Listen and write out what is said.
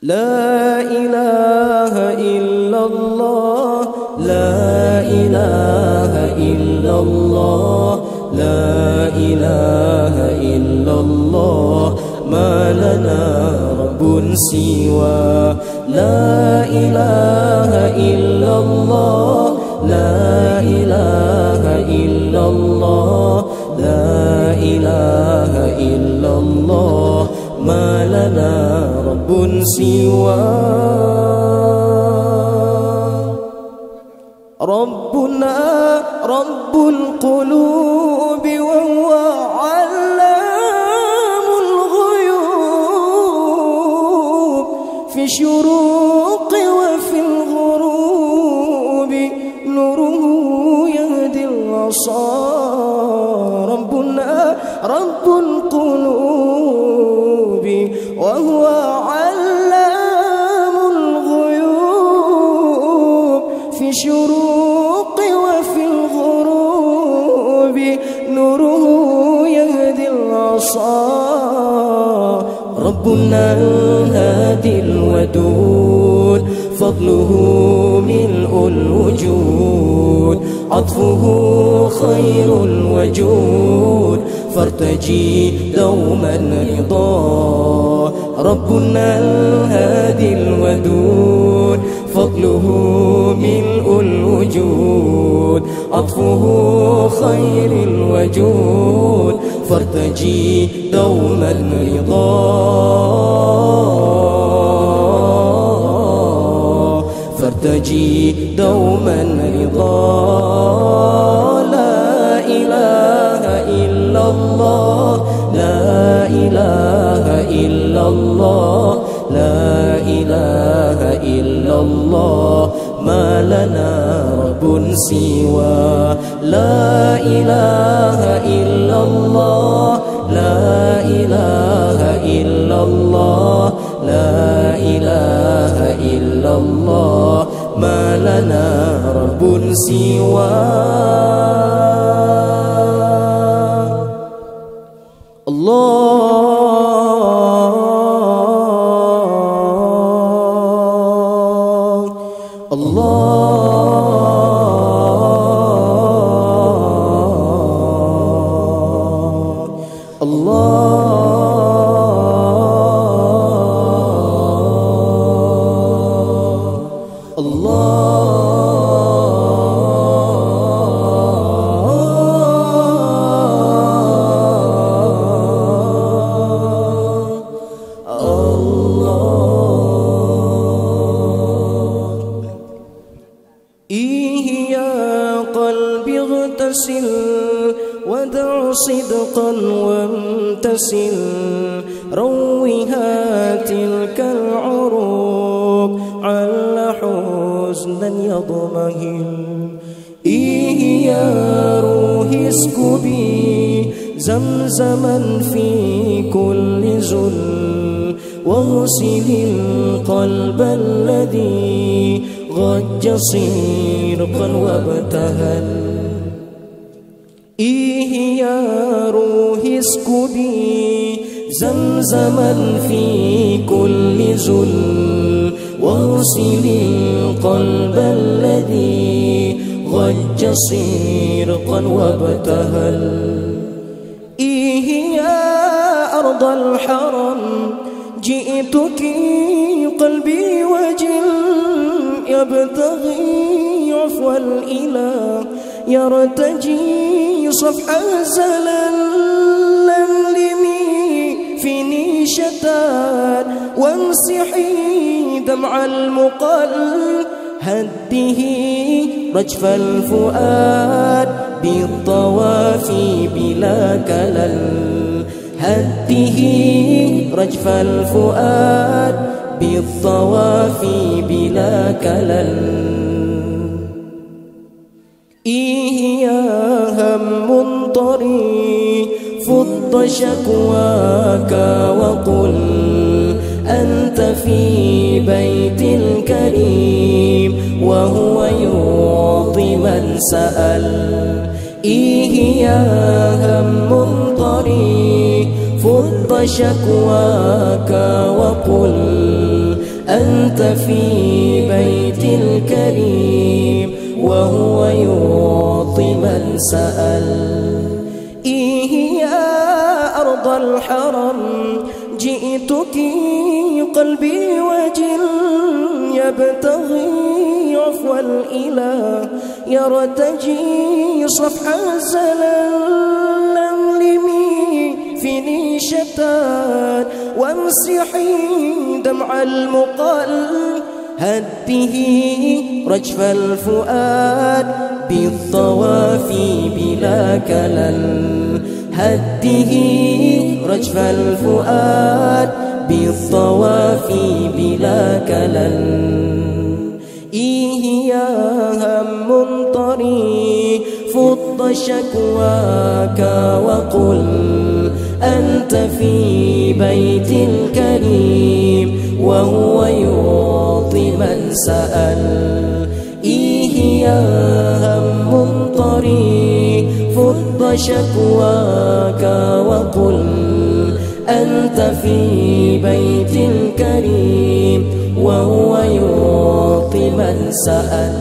لا إله إلا الله لا إله إلا الله لا إله إلا الله ما لنا رب سوى لا إله إلا الله لا إله إلا الله لا إله إلا الله ما لنا رب سوى ربنا رب القلوب وهو علام الغيوب في الشروق وفي الغروب نوره يهدي العصا ربنا رب القلوب وهو علام الغيوب في الشروق وفي الغروب نوره يهدي العصا ربنا الهادي الودود فضله ملء الوجود عطفه خير الوجود فارتجي دوما رضاه ربنا الهادي الودود فضله ملء الوجود عطفه خير الوجود فارتجي دوما رضاه فارتجي دوما رضاه لا إله إلا الله لا إله إلا الله لا إله إلا الله ما لنا رب سوى لا إله إلا الله لا إله إلا الله لا إله إلا الله ما لنا رب سوى ودع صدقا وامتسل رويها تلك العروق على حزنا يضمهل إيه يا روحي اسكبي زمزما في كل ذل واغسل القلب الذي غج صيرقا وابتهل إيه يا روحي اسكبي زمزما في كل ذل واغسل القلب الذي غج صيرقا وابتهل إيه يا أرض الحرم جئتك قلبي وجل يبتغي عفو الإله يرتجي صفح الزلل لملمي في نيشتان وامسحي دمع المقل هده رجف الفؤاد بالطواف بلا كلل هده رجف الفؤاد بالطواف بلا كلل إيه يا هم طريق فض شكواك وقل أنت في بيت الكريم وهو يعطي من سأل إيه يا هم طريق فض شكواك وقل أنت في بيت الكريم وهو يعطي من سأل إيه يا أرض الحرم جئتك قلبي وجل يبتغي عفو الإله يرتجي صفح الزلل لملمي فيني شتات وامسحي دمع المقل هده رجف الفؤاد بالطواف بلا كلل هده رجف الفؤاد بالطواف بلا كلل إيه يا هم طريق فض شكواك وقل أنت في بيت الكريم وهو يعطي من سأل إيه يا هم طريق فض شكواك وقل أنت في بيت الكريم وهو يعطي من سأل